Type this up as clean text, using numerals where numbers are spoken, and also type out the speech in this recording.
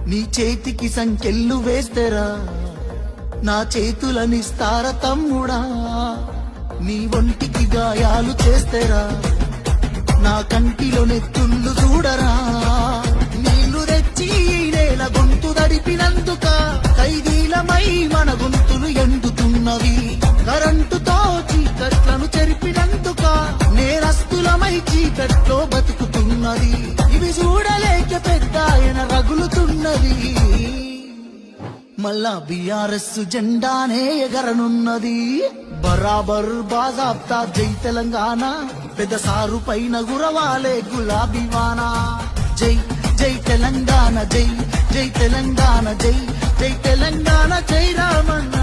నీ చేతికి సంకెళ్ళు వేస్తేరా నా చేతులనిస్తార తమ్ముడా, నీ ఒంటికి గాయాలు చేస్తేరా నా కంటిలో నెత్తుళ్ళు చూడరా, నీళ్లు తెచ్చి నేల గొంతు దడిపినందుక ఖైదీలమై మన గొంతులు ఎండుతున్నవి, కరెంటుతో చీకట్లను చెరిపినందుక నేరస్తులమై చీకట్లో బతుకుతున్నది, ఇవి చూడలేక పెద్ద ఆయన రగులుతున్నది, మళ్ళా బీఆర్ఎస్ జెండానే ఎగరనున్నది, బరాబర్ బాజాబ్తా జై తెలంగాణ, పెద్ద సారు పైన గురవాలే గులాబీ వానా, జై జై తెలంగాణ, జై జై తెలంగాణ, జై జై తెలంగాణ, జై రామన్న.